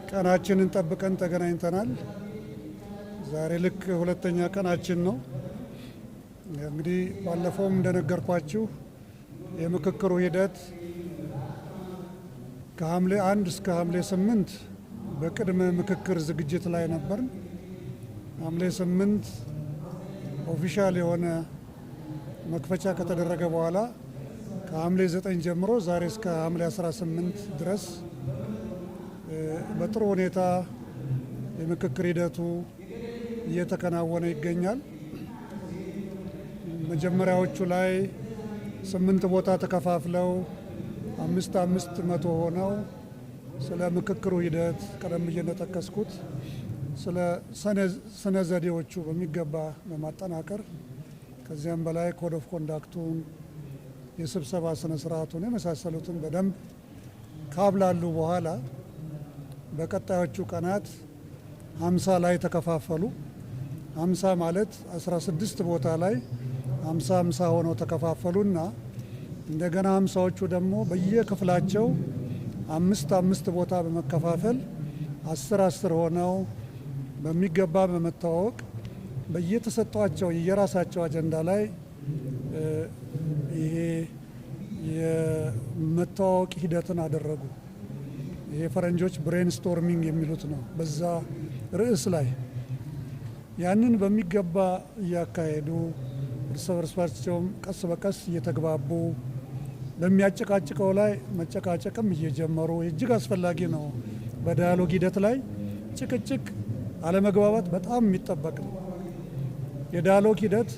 ቀናችንን ጠብቀን ተገናኝተናል። ዛሬ ልክ ሁለተኛ ቀናችን ነው። እንግዲህ ባለፈውም እንደነገርኳችሁ የምክክሩ ሂደት ከሐምሌ 1 እስከ ሐምሌ 8 በቅድመ ምክክር ዝግጅት ላይ ነበር። ሐምሌ 8 ኦፊሻል የሆነ መክፈቻ ከተደረገ በኋላ ከሐምሌ 9 ጀምሮ ዛሬ እስከ ሐምሌ 18 ድረስ በጥሩ ሁኔታ የምክክር ሂደቱ እየተከናወነ ይገኛል። መጀመሪያዎቹ ላይ 8 ቦታ ተከፋፍለው 5 ሆነው ስለ ምክክሩ ሂደት ቀደም ብዬ እንደጠቀስኩት ስለ ስነ ዘዴዎቹ በሚገባ በማጠናከር ከዚያም በላይ ኮድ ኦፍ ኮንዳክቱን የስብሰባ ስነ ስርዓቱን የመሳሰሉትን በደንብ ካብላሉ በኋላ በቀጣዮቹ ቀናት 50 ላይ ተከፋፈሉ። 50 ማለት 16 ቦታ ላይ 50 ሆነው ተከፋፈሉና እንደገና 50ዎቹ ደግሞ በየክፍላቸው 5 ቦታ በመከፋፈል 10 ሆነው በሚገባ በመተዋወቅ በየተሰጧቸው የራሳቸው አጀንዳ ላይ ይሄ የመተዋወቅ ሂደትን አደረጉ። ይሄ ፈረንጆች ብሬንስቶርሚንግ የሚሉት ነው። በዛ ርዕስ ላይ ያንን በሚገባ እያካሄዱ እርስ በርሳቸውም ቀስ በቀስ እየተግባቡ በሚያጨቃጭቀው ላይ መጨቃጨቅም እየጀመሩ እጅግ አስፈላጊ ነው። በዳያሎግ ሂደት ላይ ጭቅጭቅ፣ አለመግባባት በጣም የሚጠበቅ ነው። የዳያሎግ ሂደት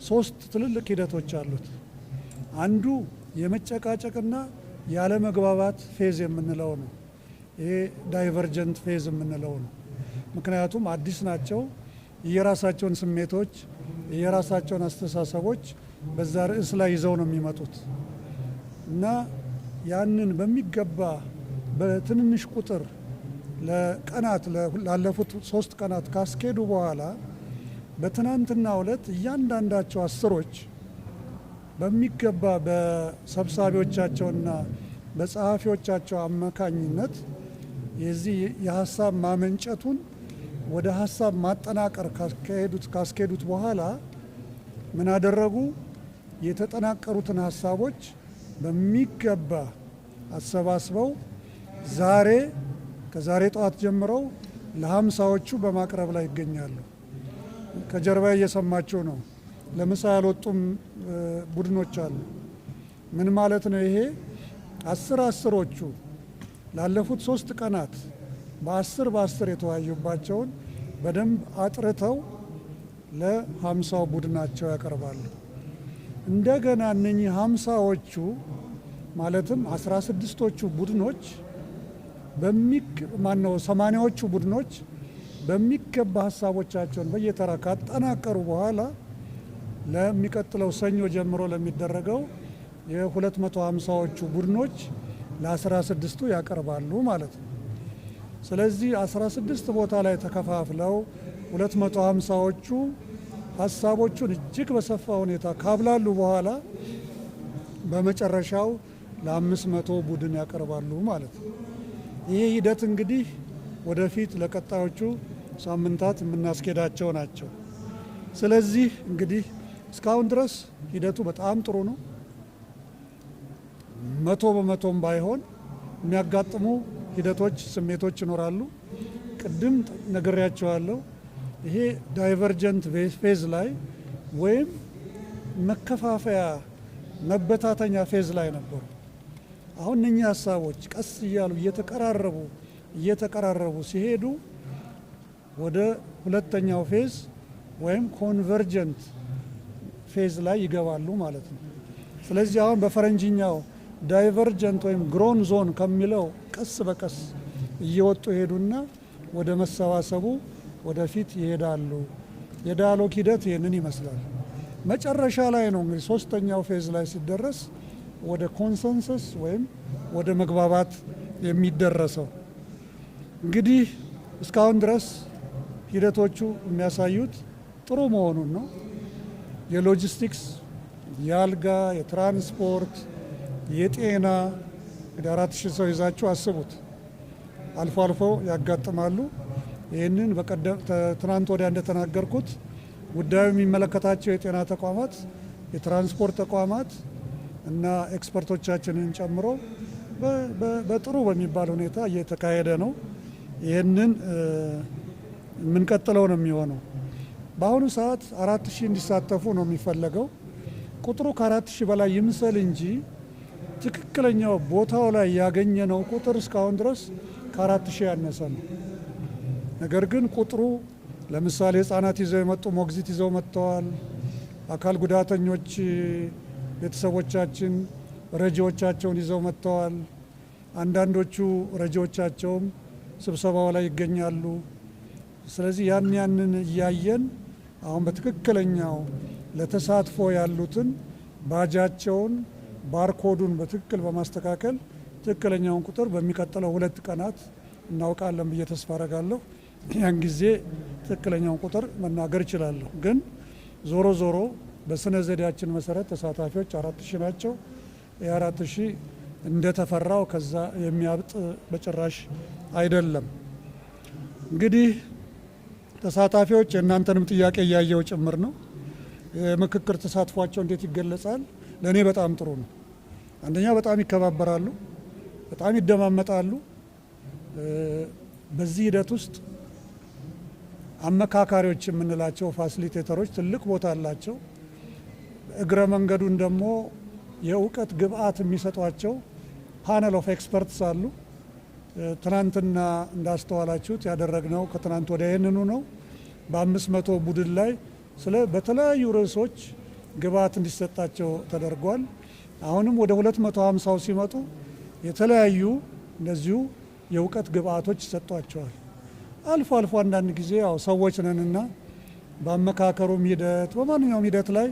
3 ትልልቅ ሂደቶች አሉት። አንዱ የመጨቃጨቅና ያለመግባባት ፌዝ የምንለው ነው። ይሄ ዳይቨርጀንት ፌዝ የምንለው ነው። ምክንያቱም አዲስ ናቸው። የራሳቸውን ስሜቶች የራሳቸውን አስተሳሰቦች በዛ ርዕስ ላይ ይዘው ነው የሚመጡት እና ያንን በሚገባ በትንንሽ ቁጥር ለቀናት ላለፉት 3 ቀናት ካስኬዱ በኋላ በትናንትናው ዕለት እያንዳንዳቸው 10ዎች በሚገባ በሰብሳቢዎቻቸውና በጸሐፊዎቻቸው አማካኝነት የዚህ የሀሳብ ማመንጨቱን ወደ ሀሳብ ማጠናቀር ካስኬዱት በኋላ ምን አደረጉ? የተጠናቀሩትን ሀሳቦች በሚገባ አሰባስበው ዛሬ ከዛሬ ጠዋት ጀምረው ለ50ዎቹ በማቅረብ ላይ ይገኛሉ። ከጀርባ እየሰማችሁ ነው። ለምሳ ያልወጡም ቡድኖች አሉ። ምን ማለት ነው ይሄ? 10ዎቹ ላለፉት 3 ቀናት በ10 የተወያዩባቸውን በደንብ አጥርተው ለ50ው ቡድናቸው ያቀርባሉ። እንደገና እነኚህ 50ዎቹ ማለትም 16ቶቹ ቡድኖች 80ዎቹ ቡድኖች በሚገባ ሀሳቦቻቸውን በየተራ ካጠናቀሩ በኋላ ለሚቀጥለው ሰኞ ጀምሮ ለሚደረገው የ250ዎቹ ቡድኖች ለ16ቱ ያቀርባሉ ማለት ነው። ስለዚህ 16 ቦታ ላይ ተከፋፍለው 250ዎቹ ሀሳቦቹን እጅግ በሰፋ ሁኔታ ካብላሉ በኋላ በመጨረሻው ለ500 ቡድን ያቀርባሉ ማለት ነው። ይሄ ሂደት እንግዲህ ወደፊት ለቀጣዮቹ ሳምንታት የምናስኬዳቸው ናቸው። ስለዚህ እንግዲህ እስካሁን ድረስ ሂደቱ በጣም ጥሩ ነው። 100% ባይሆን የሚያጋጥሙ ሂደቶች፣ ስሜቶች ይኖራሉ። ቅድም ነግሬያቸዋለሁ። ይሄ ዳይቨርጀንት ፌዝ ላይ ወይም መከፋፈያ መበታተኛ ፌዝ ላይ ነበሩ። አሁን እነኚህ ሀሳቦች ቀስ እያሉ እየተቀራረቡ ሲሄዱ ወደ ሁለተኛው ፌዝ ወይም ኮንቨርጀንት ፌዝ ላይ ይገባሉ ማለት ነው። ስለዚህ አሁን በፈረንጅኛው ዳይቨርጀንት ወይም ግሮን ዞን ከሚለው ቀስ በቀስ እየወጡ ሄዱና ወደ መሰባሰቡ ወደፊት ይሄዳሉ። የዳያሎግ ሂደት ይህንን ይመስላል። መጨረሻ ላይ ነው እንግዲህ 3ኛው ፌዝ ላይ ሲደረስ ወደ ኮንሰንሰስ ወይም ወደ መግባባት የሚደረሰው። እንግዲህ እስካሁን ድረስ ሂደቶቹ የሚያሳዩት ጥሩ መሆኑን ነው። የሎጂስቲክስ፣ የአልጋ፣ የትራንስፖርት፣ የጤና እንግዲህ 4000 ሰው ይዛችሁ አስቡት። አልፎ አልፎ ያጋጥማሉ። ይህንን ትናንት ወዲያ እንደተናገርኩት ጉዳዩ የሚመለከታቸው የጤና ተቋማት፣ የትራንስፖርት ተቋማት እና ኤክስፐርቶቻችንን ጨምሮ በጥሩ በሚባል ሁኔታ እየተካሄደ ነው። ይህንን የምንቀጥለው ነው የሚሆነው። በአሁኑ ሰዓት 4000 እንዲሳተፉ ነው የሚፈለገው። ቁጥሩ ከ4000 በላይ ይምሰል እንጂ ትክክለኛው ቦታው ላይ ያገኘነው ቁጥር እስካሁን ድረስ ከ4000 ያነሰ ነው። ነገር ግን ቁጥሩ ለምሳሌ ህጻናት ይዘው የመጡ ሞግዚት ይዘው መጥተዋል። አካል ጉዳተኞች ቤተሰቦቻችን ረጂዎቻቸውን ይዘው መጥተዋል። አንዳንዶቹ ረጂዎቻቸውም ስብሰባው ላይ ይገኛሉ። ስለዚህ ያንን እያየን አሁን በትክክለኛው ለተሳትፎ ያሉትን ባጃቸውን ባርኮዱን በትክክል በማስተካከል ትክክለኛውን ቁጥር በሚቀጥለው 2 ቀናት እናውቃለን ብዬ ተስፋ አረጋለሁ። ያን ጊዜ ትክክለኛውን ቁጥር መናገር እችላለሁ። ግን ዞሮ ዞሮ በስነ ዘዴያችን መሰረት ተሳታፊዎች 4000 ናቸው። የ4000 እንደተፈራው ከዛ የሚያብጥ በጭራሽ አይደለም። እንግዲህ ተሳታፊዎች የእናንተንም ጥያቄ እያየው ጭምር ነው። የምክክር ተሳትፏቸው እንዴት ይገለጻል? ለእኔ በጣም ጥሩ ነው። አንደኛ በጣም ይከባበራሉ፣ በጣም ይደማመጣሉ። በዚህ ሂደት ውስጥ አመካካሪዎች የምንላቸው ፋሲሊቴተሮች ትልቅ ቦታ አላቸው። እግረ መንገዱን ደግሞ የእውቀት ግብአት የሚሰጧቸው ፓነል ኦፍ ኤክስፐርትስ አሉ። ትናንትና እንዳስተዋላችሁት ያደረግነው ከትናንት ወዲያ ይህንኑ ነው። በ500 ቡድን ላይ በተለያዩ ርዕሶች ግብአት እንዲሰጣቸው ተደርጓል። አሁንም ወደ 250 ሲመጡ የተለያዩ እንደዚሁ የእውቀት ግብአቶች ይሰጧቸዋል። አልፎ አልፎ አንዳንድ ጊዜ ያው ሰዎች ነንና በአመካከሩም ሂደት በማንኛውም ሂደት ላይ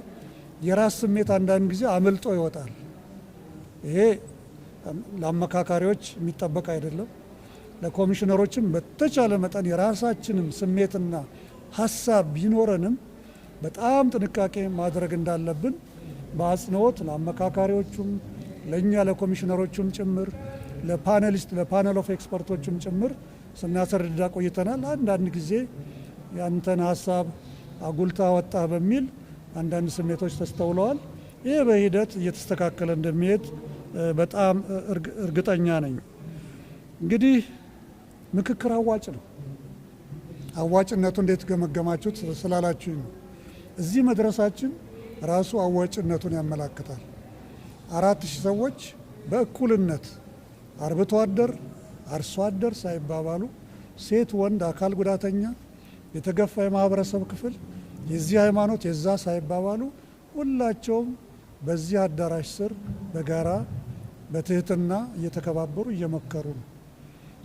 የራስ ስሜት አንዳንድ ጊዜ አመልጦ ይወጣል። ይሄ ለአመካካሪዎች የሚጠበቅ አይደለም። ለኮሚሽነሮችም በተቻለ መጠን የራሳችንም ስሜትና ሀሳብ ቢኖረንም በጣም ጥንቃቄ ማድረግ እንዳለብን በአጽንኦት ለአመካካሪዎቹም ለእኛ ለኮሚሽነሮቹም ጭምር ለፓነል ኦፍ ኤክስፐርቶችም ጭምር ስናስረዳ ቆይተናል። አንዳንድ ጊዜ ያንተን ሀሳብ አጉልታ ወጣ በሚል አንዳንድ ስሜቶች ተስተውለዋል። ይህ በሂደት እየተስተካከለ እንደሚሄድ በጣም እርግጠኛ ነኝ። እንግዲህ ምክክር አዋጭ ነው። አዋጭነቱ እንዴት ገመገማችሁት ስላላችሁኝ ነው። እዚህ መድረሳችን ራሱ አዋጭነቱን ያመላክታል። 4000 ሰዎች በእኩልነት አርብቶ አደር፣ አርሶ አደር ሳይባባሉ ሴት፣ ወንድ፣ አካል ጉዳተኛ፣ የተገፋ የማህበረሰብ ክፍል፣ የዚህ ሃይማኖት የዛ ሳይባባሉ ሁላቸውም በዚህ አዳራሽ ስር በጋራ በትህትና እየተከባበሩ እየመከሩ ነው።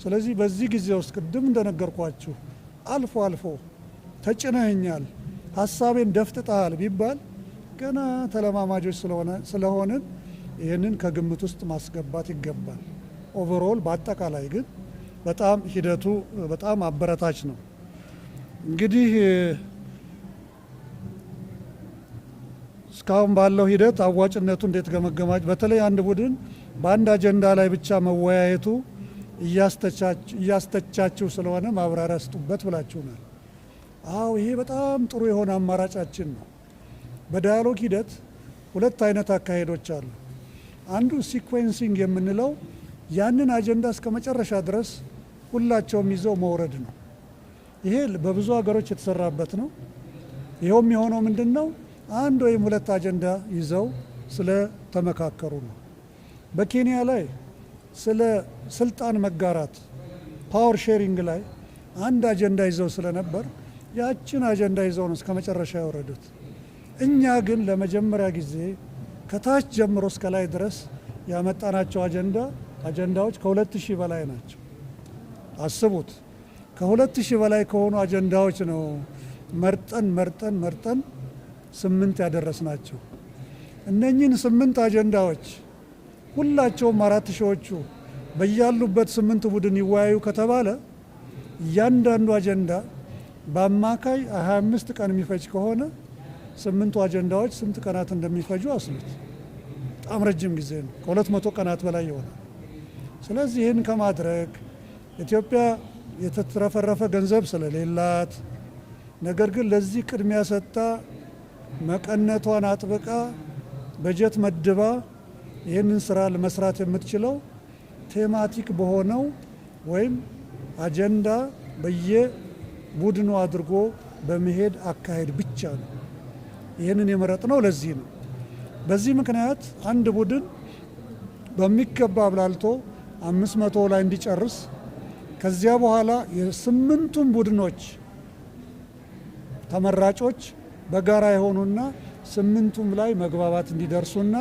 ስለዚህ በዚህ ጊዜ ውስጥ ቅድም እንደነገርኳችሁ አልፎ አልፎ ተጭነኛል፣ ሀሳቤን ደፍጥጠሃል ቢባል ገና ተለማማጆች ስለሆንን ይህንን ከግምት ውስጥ ማስገባት ይገባል። ኦቨርኦል በአጠቃላይ ግን በጣም ሂደቱ በጣም አበረታች ነው። እንግዲህ እስካሁን ባለው ሂደት አዋጭነቱ እንዴት ገመገማች? በተለይ አንድ ቡድን በአንድ አጀንዳ ላይ ብቻ መወያየቱ እያስተቻችሁ ስለሆነ ማብራሪያ ስጡበት ብላችሁናል። አዎ ይሄ በጣም ጥሩ የሆነ አማራጫችን ነው። በዳያሎግ ሂደት 2 አይነት አካሄዶች አሉ። አንዱ ሲኩዌንሲንግ የምንለው ያንን አጀንዳ እስከ መጨረሻ ድረስ ሁላቸውም ይዘው መውረድ ነው። ይሄ በብዙ ሀገሮች የተሰራበት ነው። ይኸውም የሆነው ምንድን ነው? 1 ወይም 2 አጀንዳ ይዘው ስለ ተመካከሩ ነው። በኬንያ ላይ ስለ ስልጣን መጋራት ፓወር ሼሪንግ ላይ አንድ አጀንዳ ይዘው ስለነበር ያችን አጀንዳ ይዘው ነው እስከ መጨረሻ ያወረዱት። እኛ ግን ለመጀመሪያ ጊዜ ከታች ጀምሮ እስከ ላይ ድረስ ያመጣናቸው አጀንዳዎች ከ2000 በላይ ናቸው። አስቡት፣ ከ2000 በላይ ከሆኑ አጀንዳዎች ነው መርጠን 8 ያደረስናቸው። እነኚህን 8 አጀንዳዎች ሁላቸውም 4000ዎቹ በያሉበት 8 ቡድን ይወያዩ ከተባለ እያንዳንዱ አጀንዳ በአማካይ 25 ቀን የሚፈጅ ከሆነ 8ቱ አጀንዳዎች ስንት ቀናት እንደሚፈጁ አስሉት። በጣም ረጅም ጊዜ ነው። ከ200 ቀናት በላይ ይሆናል። ስለዚህ ይህን ከማድረግ ኢትዮጵያ የተትረፈረፈ ገንዘብ ስለሌላት ነገር ግን ለዚህ ቅድሚያ ሰጥታ መቀነቷን አጥብቃ በጀት መድባ ይህንን ስራ ለመስራት የምትችለው ቴማቲክ በሆነው ወይም አጀንዳ በየቡድኑ አድርጎ በመሄድ አካሄድ ብቻ ነው። ይህንን የመረጥነው ለዚህ ነው። በዚህ ምክንያት አንድ ቡድን በሚገባ አብላልቶ 500 ላይ እንዲጨርስ ከዚያ በኋላ የስምንቱም ቡድኖች ተመራጮች በጋራ የሆኑና ስምንቱም ላይ መግባባት እንዲደርሱና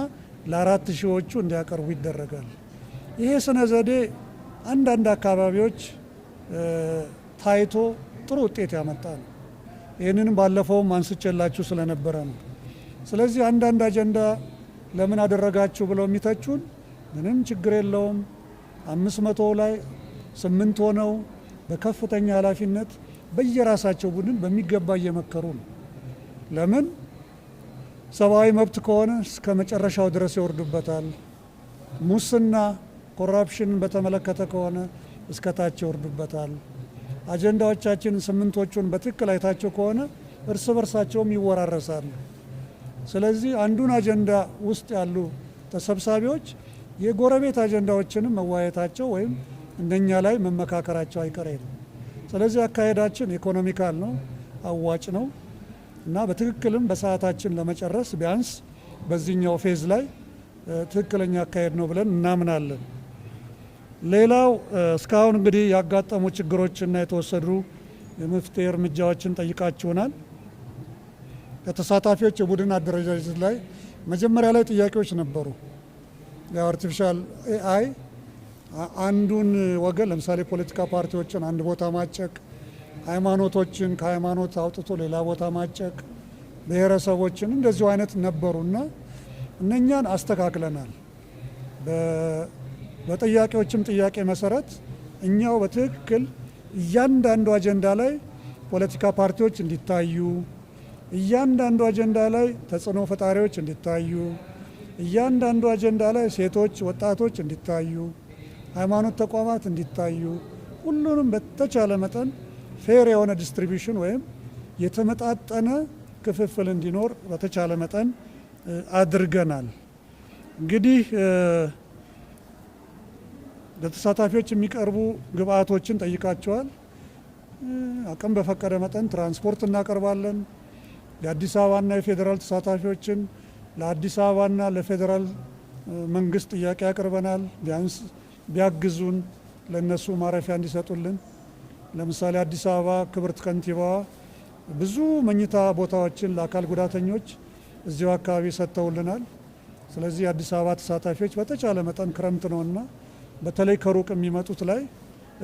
ለአራት ሺዎቹ እንዲያቀርቡ ይደረጋል። ይሄ ስነ ዘዴ አንዳንድ አካባቢዎች ታይቶ ጥሩ ውጤት ያመጣ ነው። ይህንንም ባለፈውም አንስቼላችሁ ስለነበረ ነው። ስለዚህ አንዳንድ አጀንዳ ለምን አደረጋችሁ ብለው የሚተቹን ምንም ችግር የለውም። 500 ላይ 8 ሆነው በከፍተኛ ኃላፊነት በየራሳቸው ቡድን በሚገባ እየመከሩ ነው። ለምን ሰብአዊ መብት ከሆነ እስከ መጨረሻው ድረስ ይወርዱበታል። ሙስና ኮራፕሽንን በተመለከተ ከሆነ እስከ ታች ይወርዱበታል። አጀንዳዎቻችን ስምንቶቹን በትክክል አይታቸው ከሆነ እርስ በርሳቸውም ይወራረሳሉ። ስለዚህ አንዱን አጀንዳ ውስጥ ያሉ ተሰብሳቢዎች የጎረቤት አጀንዳዎችንም መዋየታቸው ወይም እነኛ ላይ መመካከራቸው አይቀሬ ነው። ስለዚህ አካሄዳችን ኢኮኖሚካል ነው፣ አዋጭ ነው እና በትክክልም በሰዓታችን ለመጨረስ ቢያንስ በዚህኛው ፌዝ ላይ ትክክለኛ አካሄድ ነው ብለን እናምናለን። ሌላው እስካሁን እንግዲህ ያጋጠሙ ችግሮችና የተወሰዱ የመፍትሄ እርምጃዎችን ጠይቃችሁናል። ከተሳታፊዎች የቡድን አደረጃጀት ላይ መጀመሪያ ላይ ጥያቄዎች ነበሩ። የአርቲፊሻል ኤአይ አንዱን ወገን ለምሳሌ ፖለቲካ ፓርቲዎችን አንድ ቦታ ማጨቅ፣ ሃይማኖቶችን ከሃይማኖት አውጥቶ ሌላ ቦታ ማጨቅ፣ ብሔረሰቦችን እንደዚሁ አይነት ነበሩና እነኛን አስተካክለናል። በጥያቄዎችም ጥያቄ መሰረት እኛው በትክክል እያንዳንዱ አጀንዳ ላይ ፖለቲካ ፓርቲዎች እንዲታዩ፣ እያንዳንዱ አጀንዳ ላይ ተጽዕኖ ፈጣሪዎች እንዲታዩ፣ እያንዳንዱ አጀንዳ ላይ ሴቶች፣ ወጣቶች እንዲታዩ፣ ሃይማኖት ተቋማት እንዲታዩ፣ ሁሉንም በተቻለ መጠን ፌር የሆነ ዲስትሪቢዩሽን ወይም የተመጣጠነ ክፍፍል እንዲኖር በተቻለ መጠን አድርገናል። እንግዲህ ለተሳታፊዎች የሚቀርቡ ግብአቶችን ጠይቃቸዋል። አቅም በፈቀደ መጠን ትራንስፖርት እናቀርባለን። የአዲስ አበባና የፌዴራል ተሳታፊዎችን ለአዲስ አበባና ለፌዴራል መንግስት ጥያቄ ያቀርበናል። ቢያንስ ቢያግዙን ለነሱ ማረፊያ እንዲሰጡልን። ለምሳሌ አዲስ አበባ ክብርት ከንቲባዋ ብዙ መኝታ ቦታዎችን ለአካል ጉዳተኞች እዚሁ አካባቢ ሰጥተውልናል። ስለዚህ የአዲስ አበባ ተሳታፊዎች በተቻለ መጠን ክረምት ነውና በተለይ ከሩቅ የሚመጡት ላይ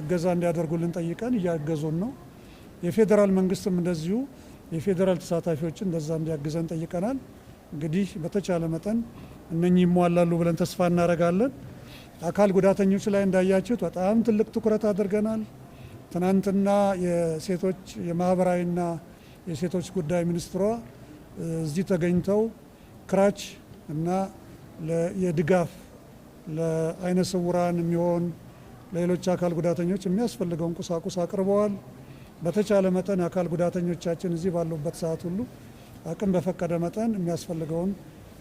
እገዛ እንዲያደርጉልን ጠይቀን እያገዙን ነው። የፌዴራል መንግስትም እንደዚሁ የፌዴራል ተሳታፊዎችን እንደዛ እንዲያግዘን ጠይቀናል። እንግዲህ በተቻለ መጠን እነኚህ ይሟላሉ ብለን ተስፋ እናደርጋለን። አካል ጉዳተኞች ላይ እንዳያችሁት በጣም ትልቅ ትኩረት አድርገናል። ትናንትና የሴቶች የማህበራዊና የሴቶች ጉዳይ ሚኒስትሯ እዚህ ተገኝተው ክራች እና የድጋፍ ለአይነ ስውራን የሚሆን ለሌሎች አካል ጉዳተኞች የሚያስፈልገውን ቁሳቁስ አቅርበዋል። በተቻለ መጠን አካል ጉዳተኞቻችን እዚህ ባሉበት ሰዓት ሁሉ አቅም በፈቀደ መጠን የሚያስፈልገውን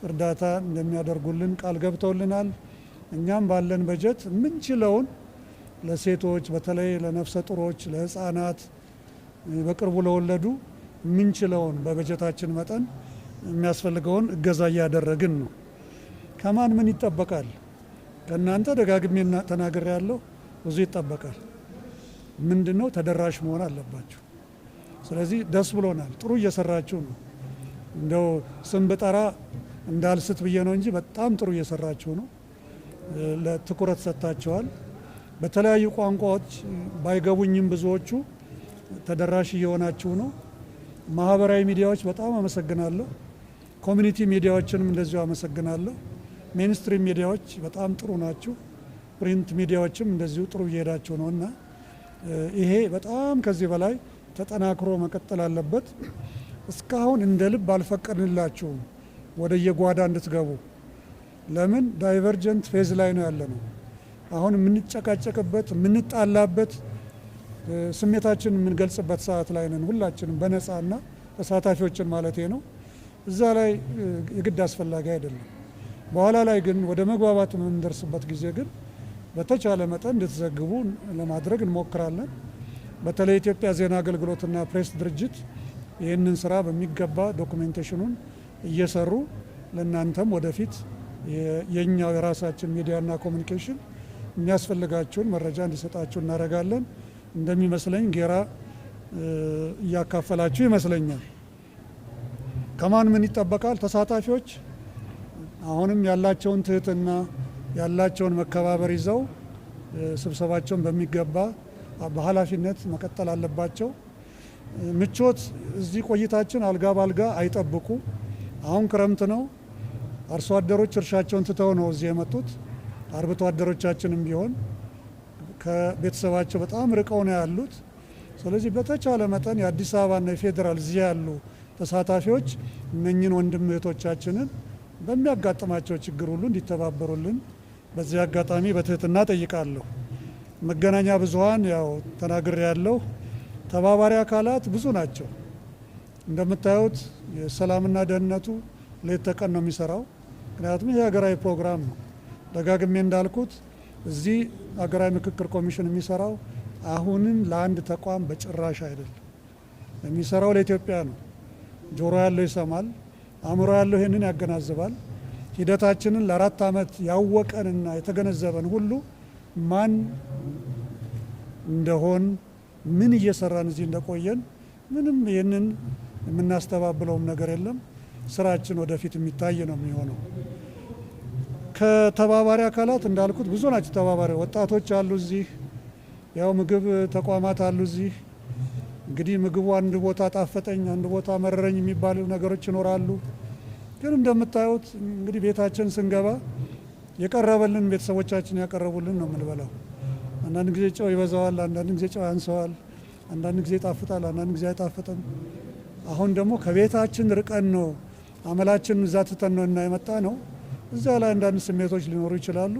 እርዳታ እንደሚያደርጉልን ቃል ገብተውልናል። እኛም ባለን በጀት የምንችለውን ለሴቶች በተለይ ለነፍሰ ጡሮች፣ ለህፃናት፣ በቅርቡ ለወለዱ የምንችለውን በበጀታችን መጠን የሚያስፈልገውን እገዛ እያደረግን ነው። ከማን ምን ይጠበቃል? ከእናንተ ደጋግሜ ተናግሬ ያለው ብዙ ይጠበቃል። ምንድን ነው? ተደራሽ መሆን አለባችሁ። ስለዚህ ደስ ብሎናል። ጥሩ እየሰራችሁ ነው። እንደው ስም ብጠራ እንዳልስት ብዬ ነው እንጂ በጣም ጥሩ እየሰራችሁ ነው። ለትኩረት ሰጥታችኋል። በተለያዩ ቋንቋዎች ባይገቡኝም ብዙዎቹ ተደራሽ እየሆናችሁ ነው። ማህበራዊ ሚዲያዎች በጣም አመሰግናለሁ። ኮሚኒቲ ሚዲያዎችንም እንደዚሁ አመሰግናለሁ። ሜንስትሪም ሚዲያዎች በጣም ጥሩ ናችሁ። ፕሪንት ሚዲያዎችም እንደዚሁ ጥሩ እየሄዳችሁ ነው እና ይሄ በጣም ከዚህ በላይ ተጠናክሮ መቀጠል አለበት። እስካሁን እንደ ልብ አልፈቀድንላችሁም ወደ የጓዳ እንድትገቡ። ለምን? ዳይቨርጀንት ፌዝ ላይ ነው ያለ ነው። አሁን የምንጨቃጨቅበት የምንጣላበት ስሜታችን የምንገልጽበት ሰዓት ላይ ነን ሁላችንም በነፃና ተሳታፊዎችን ማለት ነው። እዛ ላይ የግድ አስፈላጊ አይደለም። በኋላ ላይ ግን ወደ መግባባት የምንደርስበት ጊዜ ግን በተቻለ መጠን እንድትዘግቡ ለማድረግ እንሞክራለን። በተለይ ኢትዮጵያ ዜና አገልግሎትና ፕሬስ ድርጅት ይህንን ስራ በሚገባ ዶኩሜንቴሽኑን እየሰሩ ለእናንተም ወደፊት የኛው የራሳችን ሚዲያና ኮሚኒኬሽን የሚያስፈልጋችሁን መረጃ እንዲሰጣችሁ እናደርጋለን። እንደሚመስለኝ ጌራ እያካፈላችሁ ይመስለኛል። ከማን ምን ይጠበቃል? ተሳታፊዎች አሁንም ያላቸውን ትህትና ያላቸውን መከባበር ይዘው ስብሰባቸውን በሚገባ በኃላፊነት መቀጠል አለባቸው። ምቾት እዚህ ቆይታችን አልጋ ባልጋ አይጠብቁ። አሁን ክረምት ነው። አርሶ አደሮች እርሻቸውን ትተው ነው እዚህ የመጡት። አርብቶ አደሮቻችንም ቢሆን ከቤተሰባቸው በጣም ርቀው ነው ያሉት። ስለዚህ በተቻለ መጠን የአዲስ አበባና የፌዴራል እዚህ ያሉ ተሳታፊዎች እነኝን ወንድም እህቶቻችንን በሚያጋጥማቸው ችግር ሁሉ እንዲተባበሩልን በዚህ አጋጣሚ በትህትና ጠይቃለሁ። መገናኛ ብዙሃን ያው ተናግሬ ያለው ተባባሪ አካላት ብዙ ናቸው። እንደምታዩት የሰላምና ደህንነቱ ሌት ተቀን ነው የሚሰራው። ምክንያቱም ይህ ሀገራዊ ፕሮግራም ነው። ደጋግሜ እንዳልኩት እዚህ ሀገራዊ ምክክር ኮሚሽን የሚሰራው አሁንም ለአንድ ተቋም በጭራሽ አይደለም የሚሰራው፣ ለኢትዮጵያ ነው። ጆሮ ያለው ይሰማል፣ አእምሮ ያለው ይህንን ያገናዝባል። ሂደታችንን ለ4 ዓመት ያወቀንና የተገነዘበን ሁሉ ማን እንደሆን ምን እየሰራን እዚህ እንደቆየን ምንም ይህንን የምናስተባብለውም ነገር የለም። ስራችን ወደፊት የሚታይ ነው የሚሆነው። ከተባባሪ አካላት እንዳልኩት ብዙ ናቸው። ተባባሪ ወጣቶች አሉ እዚህ፣ ያው ምግብ ተቋማት አሉ እዚህ። እንግዲህ ምግቡ አንድ ቦታ ጣፈጠኝ፣ አንድ ቦታ መረረኝ የሚባሉ ነገሮች ይኖራሉ። ግን እንደምታዩት እንግዲህ ቤታችን ስንገባ የቀረበልን ቤተሰቦቻችን ያቀረቡልን ነው የምንበላው። አንዳንድ ጊዜ ጨው ይበዛዋል፣ አንዳንድ ጊዜ ጨው ያንሰዋል፣ አንዳንድ ጊዜ ይጣፍጣል፣ አንዳንድ ጊዜ አይጣፍጥም። አሁን ደግሞ ከቤታችን ርቀን ነው አመላችን እዛ ትተን ነው እና የመጣ ነው። እዛ ላይ አንዳንድ ስሜቶች ሊኖሩ ይችላሉ።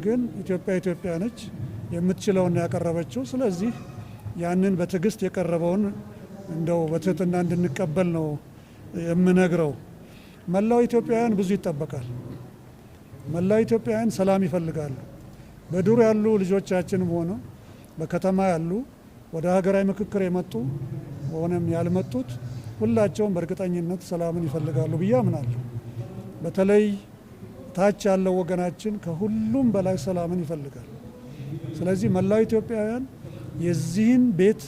ግን ኢትዮጵያ ነች፣ የምትችለውን ያቀረበችው። ስለዚህ ያንን በትዕግስት የቀረበውን እንደው በትህትና እንድንቀበል ነው የምነግረው። መላው ኢትዮጵያውያን ብዙ ይጠበቃል። መላው ኢትዮጵያውያን ሰላም ይፈልጋሉ። በዱር ያሉ ልጆቻችንም ሆነ በከተማ ያሉ ወደ ሀገራዊ ምክክር የመጡ ሆነም ያልመጡት ሁላቸውም በእርግጠኝነት ሰላምን ይፈልጋሉ ብዬ አምናለሁ። በተለይ ታች ያለው ወገናችን ከሁሉም በላይ ሰላምን ይፈልጋል። ስለዚህ መላው ኢትዮጵያውያን የዚህን ቤት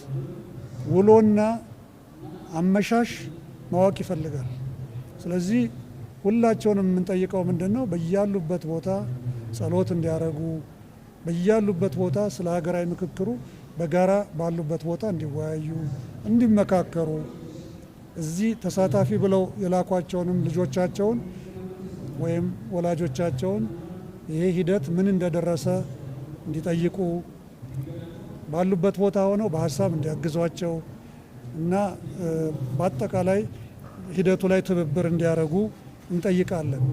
ውሎና አመሻሽ ማወቅ ይፈልጋል። ስለዚህ ሁላቸውንም የምንጠይቀው ምንድነው? በያሉበት ቦታ ጸሎት እንዲያደርጉ፣ በያሉበት ቦታ ስለ ሀገራዊ ምክክሩ በጋራ ባሉበት ቦታ እንዲወያዩ፣ እንዲመካከሩ፣ እዚህ ተሳታፊ ብለው የላኳቸውንም ልጆቻቸውን ወይም ወላጆቻቸውን ይሄ ሂደት ምን እንደደረሰ እንዲጠይቁ፣ ባሉበት ቦታ ሆነው በሀሳብ እንዲያግዟቸው እና በአጠቃላይ ሂደቱ ላይ ትብብር እንዲያደርጉ እንጠይቃለን።